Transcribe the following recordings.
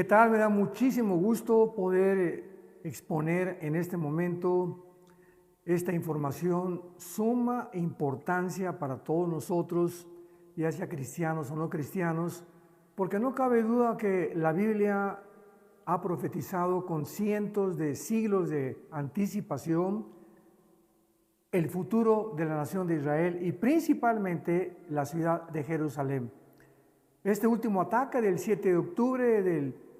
¿Qué tal? Me da muchísimo gusto poder exponer en este momento esta información, suma importancia para todos nosotros, ya sea cristianos o no cristianos, porque no cabe duda que la Biblia ha profetizado con cientos de siglos de anticipación el futuro de la nación de Israel y principalmente la ciudad de Jerusalén. Este último ataque del 7 de octubre del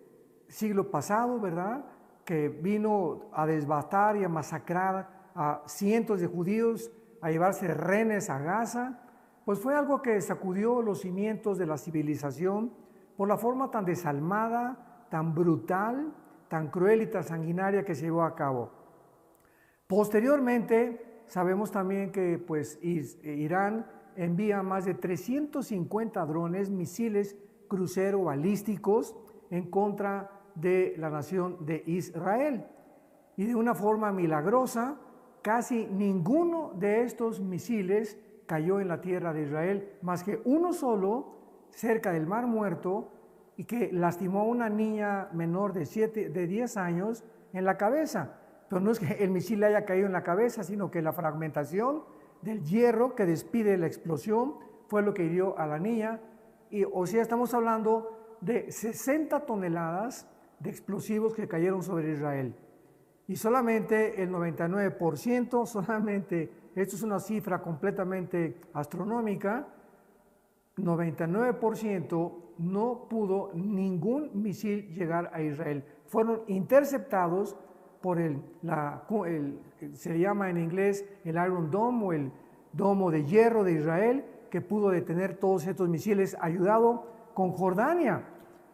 siglo pasado, ¿verdad?, que vino a devastar y a masacrar a cientos de judíos, a llevarse rehenes a Gaza, pues fue algo que sacudió los cimientos de la civilización por la forma tan desalmada, tan brutal, tan cruel y tan sanguinaria que se llevó a cabo. Posteriormente, sabemos también que pues, Irán envía más de 350 drones, misiles crucero balísticos en contra de la nación de Israel. Y de una forma milagrosa, casi ninguno de estos misiles cayó en la tierra de Israel, más que uno solo cerca del Mar Muerto y que lastimó a una niña menor de 10 años en la cabeza. Pero no es que el misil haya caído en la cabeza, sino que la fragmentación del hierro que despide la explosión fue lo que hirió a la niña. O sea, estamos hablando de 60 toneladas de explosivos que cayeron sobre Israel. Y solamente el 99%, esto es una cifra completamente astronómica, 99% no pudo ningún misil llegar a Israel. Fueron interceptados por se llama en inglés el Iron Dome o el domo de hierro de Israel, que pudo detener todos estos misiles, ayudado con Jordania,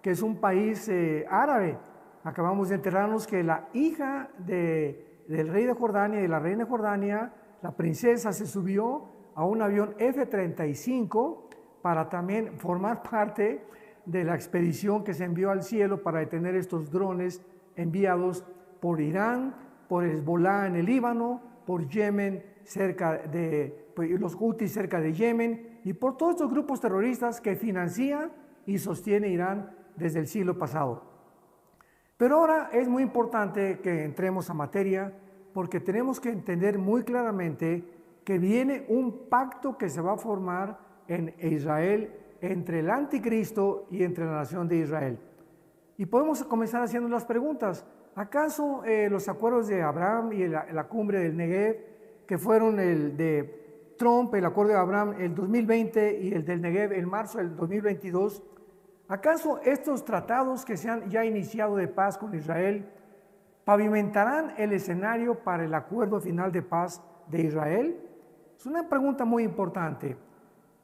que es un país árabe. Acabamos de enterarnos que la hija del rey de Jordania y de la reina de Jordania, la princesa, se subió a un avión F-35 para también formar parte de la expedición que se envió al cielo para detener estos drones enviados por Irán, por Hezbollah en el Líbano, por Yemen, los Houthis cerca de Yemen, y por todos estos grupos terroristas que financia y sostiene Irán desde el siglo pasado. Pero ahora es muy importante que entremos a materia, porque tenemos que entender muy claramente que viene un pacto que se va a formar en Israel entre el anticristo y entre la nación de Israel. Y podemos comenzar haciendo las preguntas. ¿Acaso los acuerdos de Abraham y la cumbre del Negev, que fueron el de Trump, el acuerdo de Abraham el 2020 y el del Negev en marzo del 2022, acaso estos tratados que se han ya iniciado de paz con Israel pavimentarán el escenario para el acuerdo final de paz de Israel? Es una pregunta muy importante.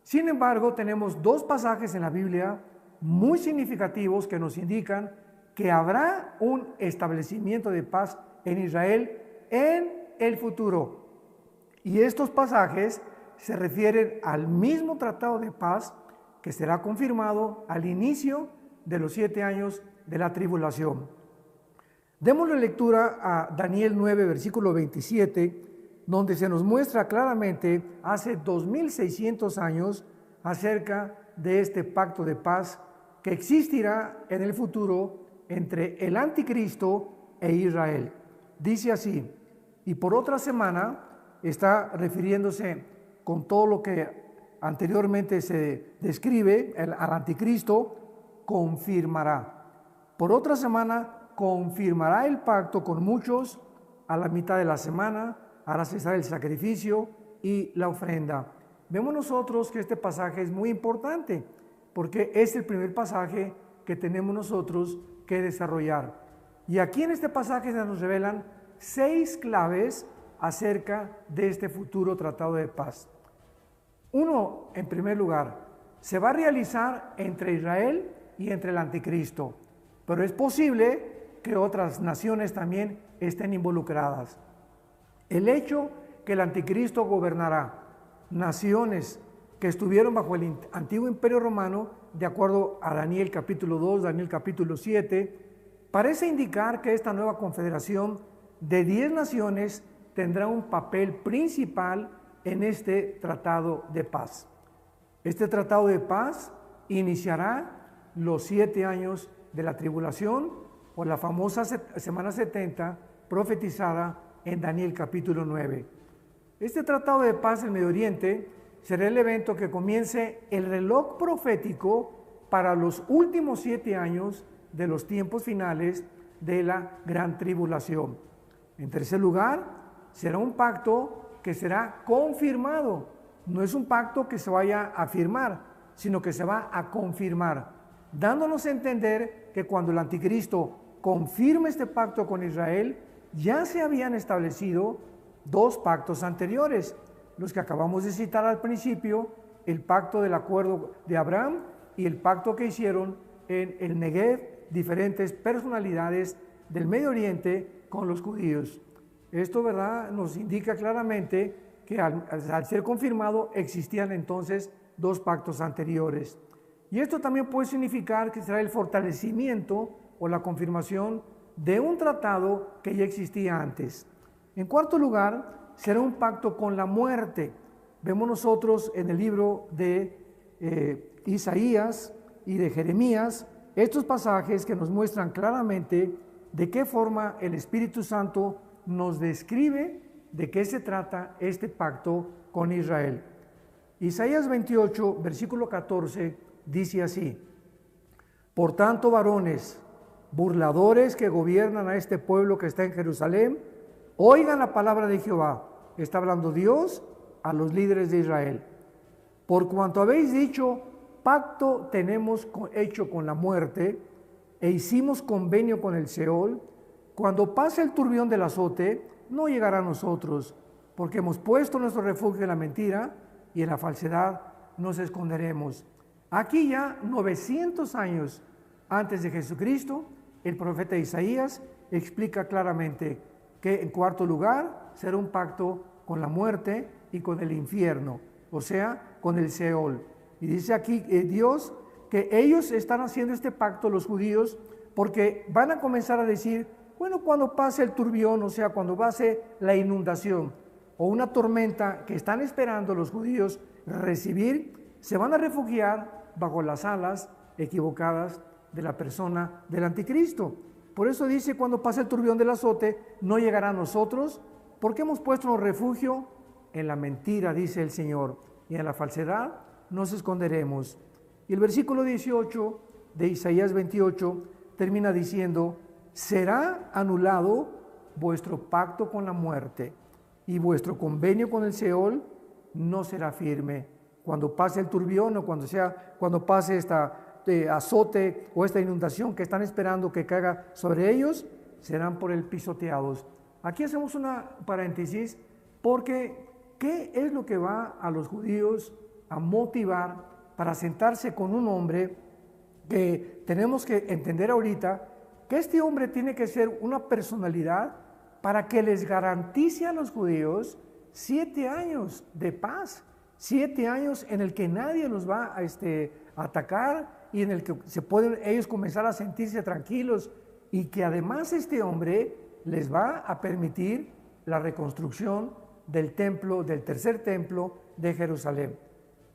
Sin embargo, tenemos dos pasajes en la Biblia muy significativos que nos indican que habrá un establecimiento de paz en Israel en el futuro. Y estos pasajes se refieren al mismo tratado de paz que será confirmado al inicio de los 7 años de la tribulación. Démosle lectura a Daniel 9, versículo 27, donde se nos muestra claramente hace 2600 años acerca de este pacto de paz que existirá en el futuro entre el anticristo e Israel. Dice así: y por otra semana, está refiriéndose con todo lo que anteriormente se describe, al anticristo confirmará. Por otra semana confirmará el pacto con muchos, a la mitad de la semana hará cesar el sacrificio y la ofrenda. Vemos nosotros que este pasaje es muy importante, porque es el primer pasaje que tenemos nosotros que desarrollar. Y aquí en este pasaje se nos revelan 6 claves acerca de este futuro tratado de paz. Uno, en primer lugar, se va a realizar entre Israel y entre el anticristo, pero es posible que otras naciones también estén involucradas. El hecho que el anticristo gobernará naciones que estuvieron bajo el antiguo imperio romano, de acuerdo a Daniel capítulo 2, Daniel capítulo 7, parece indicar que esta nueva confederación de 10 naciones tendrá un papel principal en este tratado de paz. Este tratado de paz iniciará los 7 años de la tribulación o la famosa semana 70 profetizada en Daniel capítulo 9. Este tratado de paz en Medio Oriente será el evento que comience el reloj profético para los últimos 7 años de los tiempos finales de la gran tribulación. En tercer lugar, será un pacto que será confirmado. No es un pacto que se vaya a firmar, sino que se va a confirmar, dándonos a entender que cuando el anticristo confirme este pacto con Israel, ya se habían establecido 2 pactos anteriores, los que acabamos de citar al principio, el pacto del acuerdo de Abraham y el pacto que hicieron en el Negev diferentes personalidades del Medio Oriente con los judíos. Esto, ¿verdad?, nos indica claramente que al ser confirmado existían entonces 2 pactos anteriores. Y esto también puede significar que será el fortalecimiento o la confirmación de un tratado que ya existía antes. En cuarto lugar, será un pacto con la muerte. Vemos nosotros en el libro de Isaías y de Jeremías estos pasajes que nos muestran claramente de qué forma el Espíritu Santo nos describe de qué se trata este pacto con Israel. Isaías 28, versículo 14, dice así: Por tanto, varones, burladores que gobiernan a este pueblo que está en Jerusalén, oigan la palabra de Jehová. Está hablando Dios a los líderes de Israel. Por cuanto habéis dicho, pacto tenemos hecho con la muerte, e hicimos convenio con el Seol, cuando pase el turbión del azote, no llegará a nosotros, porque hemos puesto nuestro refugio en la mentira, y en la falsedad nos esconderemos. Aquí ya 900 años antes de Jesucristo, el profeta Isaías explica claramente que en cuarto lugar será un pacto con la muerte y con el infierno, o sea, con el Seol. Y dice aquí Dios que ellos están haciendo este pacto, los judíos, porque van a comenzar a decir, bueno, cuando pase el turbión, o sea, cuando pase la inundación o una tormenta que están esperando los judíos recibir, se van a refugiar bajo las alas equivocadas de la persona del anticristo. Por eso dice, cuando pase el turbión del azote, no llegará a nosotros, porque hemos puesto un refugio en la mentira, dice el Señor, y en la falsedad nos esconderemos. Y el versículo 18 de Isaías 28 termina diciendo, será anulado vuestro pacto con la muerte, y vuestro convenio con el Seol no será firme. Cuando pase el turbión o cuando pase esta azote o esta inundación que están esperando que caiga sobre ellos, serán por él pisoteados. Aquí hacemos una paréntesis porque ¿qué es lo que va a los judíos a motivar para sentarse con un hombre que tenemos que entender ahorita que este hombre tiene que ser una personalidad para que les garantice a los judíos 7 años de paz, 7 años en el que nadie los va a atacar y en el que se pueden ellos comenzar a sentirse tranquilos y que además este hombre les va a permitir la reconstrucción del templo, del tercer templo de Jerusalén.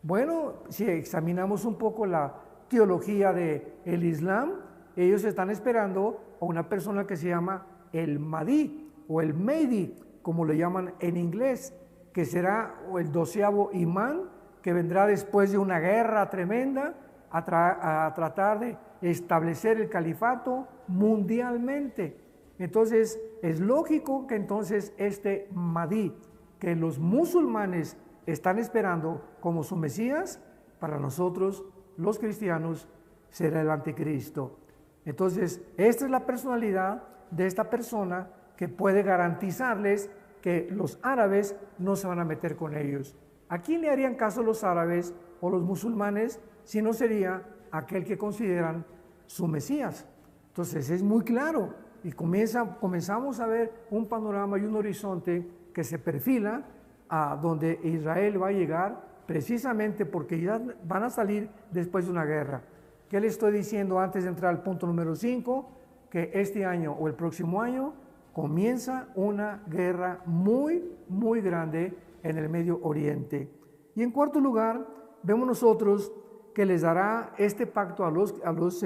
Bueno, si examinamos un poco la teología del Islam, ellos están esperando a una persona que se llama el Mahdi o el Mehdi, como lo llaman en inglés, que será el 12º imán, que vendrá después de una guerra tremenda a tratar de establecer el califato mundialmente. Entonces, es lógico que entonces este Mahdi, que los musulmanes están esperando como su Mesías, para nosotros, los cristianos, será el anticristo. Entonces, esta es la personalidad de esta persona que puede garantizarles que los árabes no se van a meter con ellos. ¿A quién le harían caso los árabes o los musulmanes si no sería aquel que consideran su Mesías? Entonces es muy claro y comenzamos a ver un panorama y un horizonte que se perfila a donde Israel va a llegar precisamente porque ya van a salir después de una guerra. ¿Qué le estoy diciendo antes de entrar al punto número 5? Que este año o el próximo año comienza una guerra muy, muy grande en el Medio Oriente. Y en cuarto lugar, vemos nosotros que les dará este pacto a los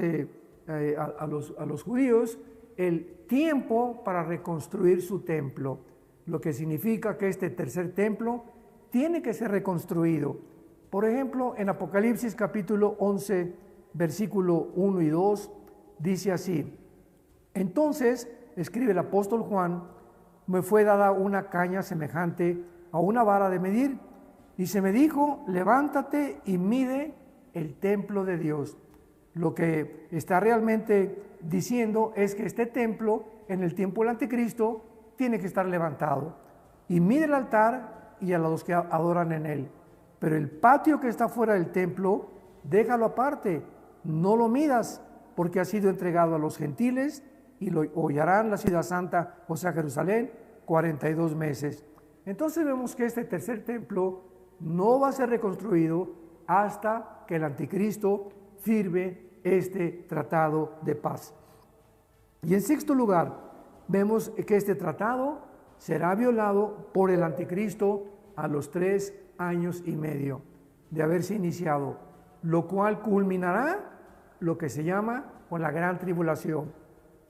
a los judíos el tiempo para reconstruir su templo, lo que significa que este tercer templo tiene que ser reconstruido. Por ejemplo, en Apocalipsis capítulo 11, versículo 1 y 2, dice así: entonces, escribe el apóstol Juan, me fue dada una caña semejante a una vara de medir, y se me dijo, levántate y mide el templo de Dios. Lo que está realmente diciendo es que este templo, en el tiempo del anticristo, tiene que estar levantado. Y mide el altar y a los que adoran en él. Pero el patio que está fuera del templo, déjalo aparte, no lo midas, porque ha sido entregado a los gentiles y lo hollarán la ciudad santa, o sea, Jerusalén, 42 meses. Entonces vemos que este tercer templo no va a ser reconstruido hasta que el anticristo firme este tratado de paz. Y en sexto lugar, vemos que este tratado será violado por el anticristo a los 3 años y medio de haberse iniciado, lo cual culminará lo que se llama con la gran tribulación.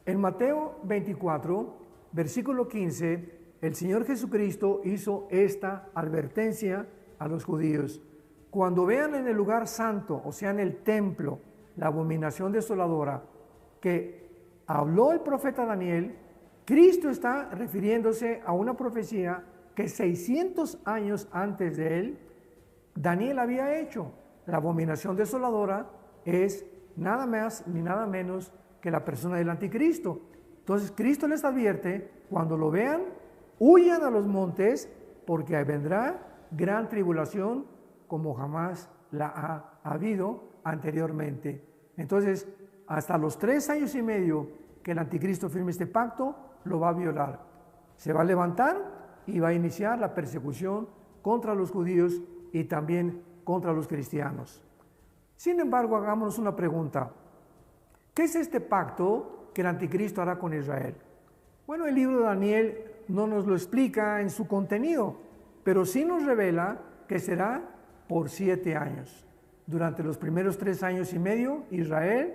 En Mateo 24, versículo 15, el Señor Jesucristo hizo esta advertencia a los judíos: cuando vean en el lugar santo, o sea en el templo, la abominación desoladora que habló el profeta Daniel, Cristo está refiriéndose a una profecía que 600 años antes de él, Daniel había hecho. La abominación desoladora es nada más ni nada menos que la persona del anticristo. Entonces Cristo les advierte, cuando lo vean, huyan a los montes, porque vendrá gran tribulación como jamás la ha habido anteriormente. Entonces, hasta los 3 años y medio que el anticristo firme este pacto, lo va a violar. Se va a levantar y va a iniciar la persecución contra los judíos y también contra los cristianos. Sin embargo, hagámonos una pregunta: ¿qué es este pacto que el anticristo hará con Israel? Bueno, el libro de Daniel no nos lo explica en su contenido, pero sí nos revela que será por 7 años. Durante los primeros 3 años y medio, Israel,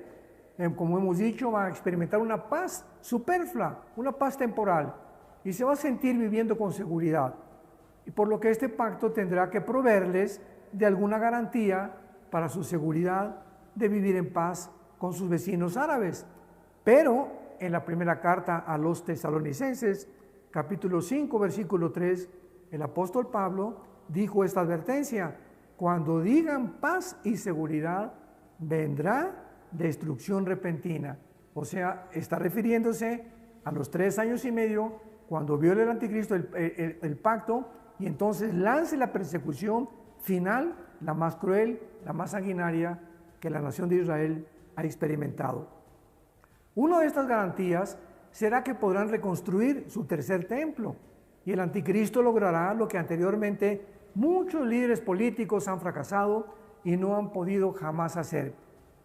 como hemos dicho, va a experimentar una paz superflua, una paz temporal, y se va a sentir viviendo con seguridad. Y por lo que este pacto tendrá que proveerles de alguna garantía para su seguridad de vivir en paz con sus vecinos árabes. Pero en la primera carta a los tesalonicenses, capítulo 5, versículo 3, el apóstol Pablo dijo esta advertencia: cuando digan paz y seguridad, vendrá destrucción repentina. O sea, está refiriéndose a los 3 años y medio, cuando viole el anticristo el pacto, y entonces lance la persecución final, la más cruel, la más sanguinaria que la nación de Israel ha experimentado. Una de estas garantías será que podrán reconstruir su tercer templo, y el anticristo logrará lo que anteriormente muchos líderes políticos han fracasado y no han podido jamás hacer,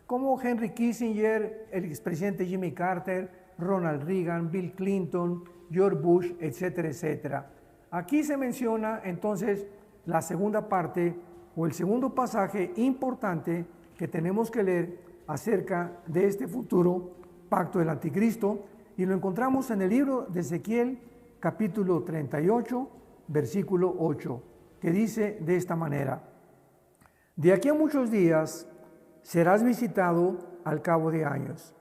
como Henry Kissinger, el expresidente Jimmy Carter, Ronald Reagan, Bill Clinton, George Bush, etcétera, etcétera. Aquí se menciona entonces la segunda parte o el segundo pasaje importante que tenemos que leer acerca de este futuro pacto del anticristo, y lo encontramos en el libro de Ezequiel, capítulo 38, versículo 8, que dice de esta manera: de aquí a muchos días serás visitado al cabo de años.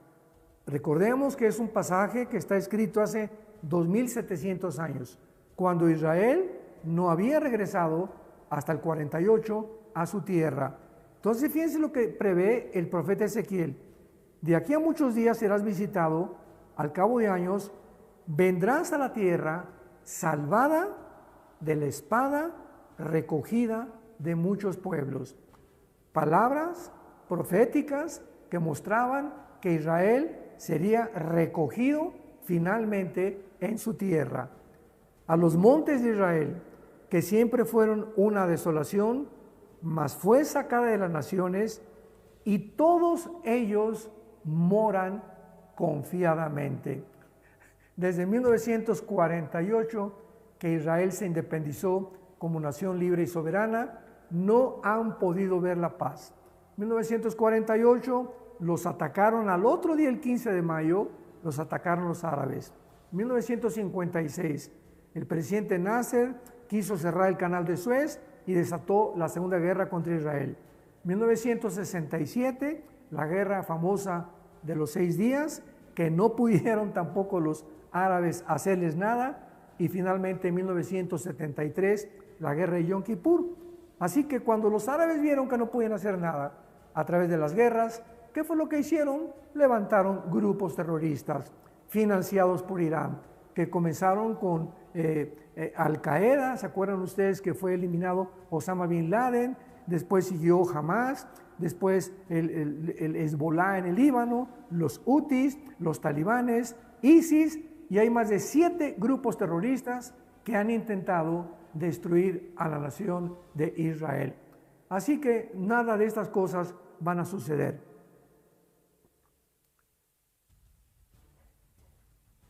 Recordemos que es un pasaje que está escrito hace 2700 años, cuando Israel no había regresado hasta el 48 a su tierra. Entonces fíjense lo que prevé el profeta Ezequiel: de aquí a muchos días serás visitado, al cabo de años vendrás a la tierra salvada de la espada, recogida de muchos pueblos. Palabras proféticas que mostraban que Israel sería recogido finalmente en su tierra. A los montes de Israel, que siempre fueron una desolación, mas fue sacada de las naciones, y todos ellos moran confiadamente. Desde 1948, que Israel se independizó como nación libre y soberana, no han podido ver la paz. 1948, los atacaron al otro día, el 15 de mayo, los atacaron los árabes. 1956, el presidente Nasser quiso cerrar el canal de Suez y desató la Segunda Guerra contra Israel. 1967, la guerra famosa de los 6 días, que no pudieron tampoco los árabes hacerles nada, y finalmente en 1973, la guerra de Yom Kippur. Así que cuando los árabes vieron que no podían hacer nada a través de las guerras, ¿qué fue lo que hicieron? Levantaron grupos terroristas financiados por Irán, que comenzaron con Al-Qaeda. ¿Se acuerdan ustedes que fue eliminado Osama Bin Laden? Después siguió Hamas, después el Hezbollah en el Líbano, los Hutis, los talibanes, ISIS, y hay más de 7 grupos terroristas que han intentado destruir a la nación de Israel. Así que nada de estas cosas van a suceder.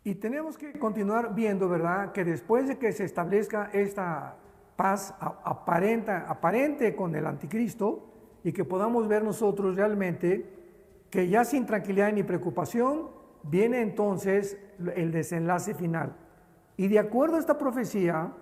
Y tenemos que continuar viendo, ¿verdad?, que después de que se establezca esta paz aparente con el anticristo, y que podamos ver nosotros realmente que ya sin tranquilidad ni preocupación viene entonces el desenlace final. Y de acuerdo a esta profecía,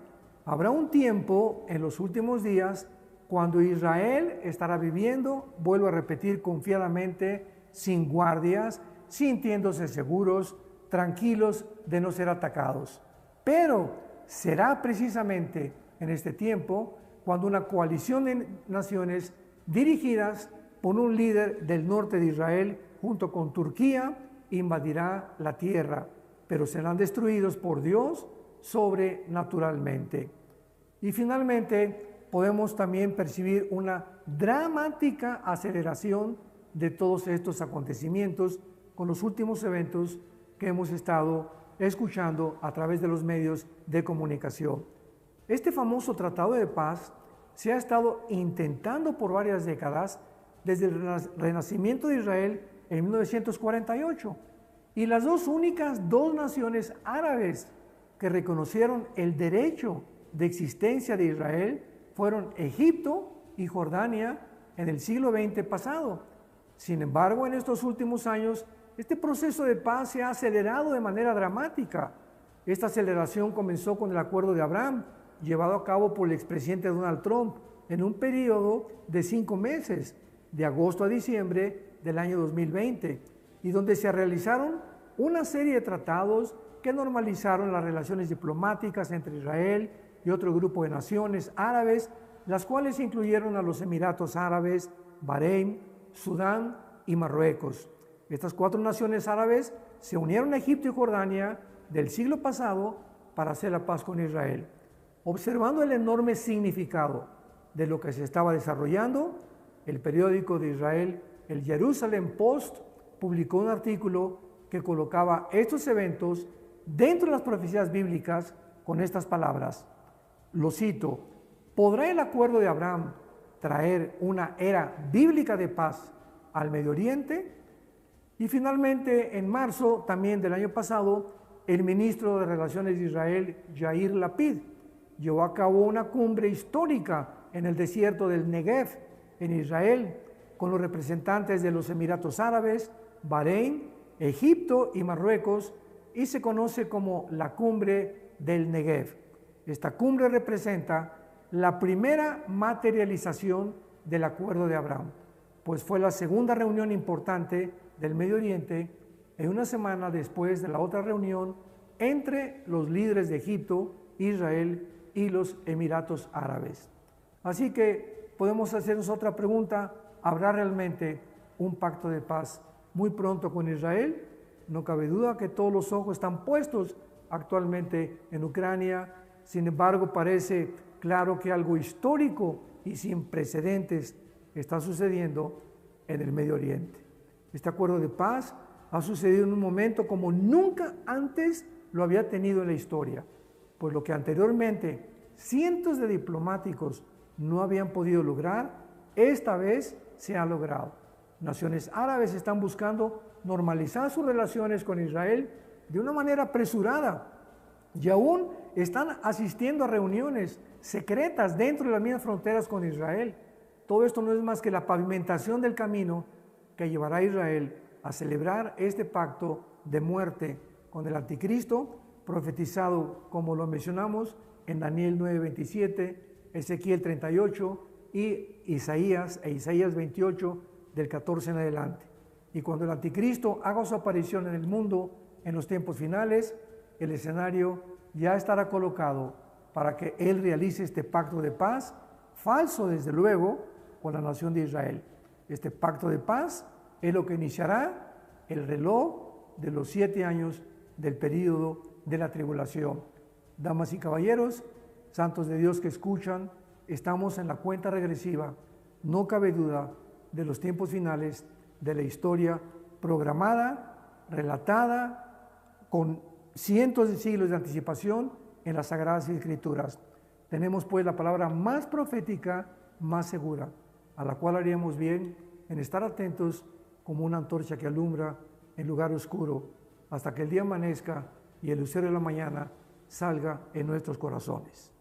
habrá un tiempo en los últimos días cuando Israel estará viviendo, vuelvo a repetir, confiadamente, sin guardias, sintiéndose seguros, tranquilos de no ser atacados. Pero será precisamente en este tiempo cuando una coalición de naciones dirigidas por un líder del norte de Israel junto con Turquía invadirá la tierra, pero serán destruidos por Dios sobrenaturalmente. Y finalmente podemos también percibir una dramática aceleración de todos estos acontecimientos con los últimos eventos que hemos estado escuchando a través de los medios de comunicación. Este famoso tratado de paz se ha estado intentando por varias décadas desde el renacimiento de Israel en 1948, y las únicas dos naciones árabes que reconocieron el derecho de existencia de Israel fueron Egipto y Jordania en el siglo XX pasado. Sin embargo, en estos últimos años, este proceso de paz se ha acelerado de manera dramática. Esta aceleración comenzó con el Acuerdo de Abraham, llevado a cabo por el expresidente Donald Trump en un periodo de 5 meses, de agosto a diciembre del año 2020, y donde se realizaron una serie de tratados que normalizaron las relaciones diplomáticas entre Israel y otro grupo de naciones árabes, las cuales incluyeron a los Emiratos Árabes, Bahrein, Sudán y Marruecos. Estas 4 naciones árabes se unieron a Egipto y Jordania del siglo pasado para hacer la paz con Israel. Observando el enorme significado de lo que se estaba desarrollando, el periódico de Israel, el Jerusalem Post, publicó un artículo que colocaba estos eventos dentro de las profecías bíblicas con estas palabras. Lo cito: ¿podrá el acuerdo de Abraham traer una era bíblica de paz al Medio Oriente? Y finalmente, en marzo también del año pasado, el ministro de Relaciones de Israel, Yair Lapid, llevó a cabo una cumbre histórica en el desierto del Negev, en Israel, con los representantes de los Emiratos Árabes, Bahrein, Egipto y Marruecos, y se conoce como la Cumbre del Negev. Esta cumbre representa la primera materialización del Acuerdo de Abraham, pues fue la segunda reunión importante del Medio Oriente en una semana después de la otra reunión entre los líderes de Egipto, Israel y los Emiratos Árabes. Así que podemos hacernos otra pregunta: ¿habrá realmente un pacto de paz muy pronto con Israel? No cabe duda que todos los ojos están puestos actualmente en Ucrania. Sin embargo, parece claro que algo histórico y sin precedentes está sucediendo en el Medio Oriente. Este acuerdo de paz ha sucedido en un momento como nunca antes lo había tenido en la historia, pues lo que anteriormente cientos de diplomáticos no habían podido lograr, esta vez se ha logrado. Naciones árabes están buscando normalizar sus relaciones con Israel de una manera apresurada, y aún están asistiendo a reuniones secretas dentro de las mismas fronteras con Israel. Todo esto no es más que la pavimentación del camino que llevará a Israel a celebrar este pacto de muerte con el anticristo, profetizado, como lo mencionamos, en Daniel 9:27, Ezequiel 38 y Isaías 28, del 14 en adelante. Y cuando el anticristo haga su aparición en el mundo en los tiempos finales, el escenario ya estará colocado para que él realice este pacto de paz, falso desde luego, con la nación de Israel. Este pacto de paz es lo que iniciará el reloj de los 7 años del período de la tribulación. Damas y caballeros, santos de Dios que escuchan, estamos en la cuenta regresiva, no cabe duda, de los tiempos finales de la historia programada, relatada, con cientos de siglos de anticipación en las Sagradas Escrituras. Tenemos pues la palabra más profética, más segura, a la cual haríamos bien en estar atentos como una antorcha que alumbra en lugar oscuro hasta que el día amanezca y el lucero de la mañana salga en nuestros corazones.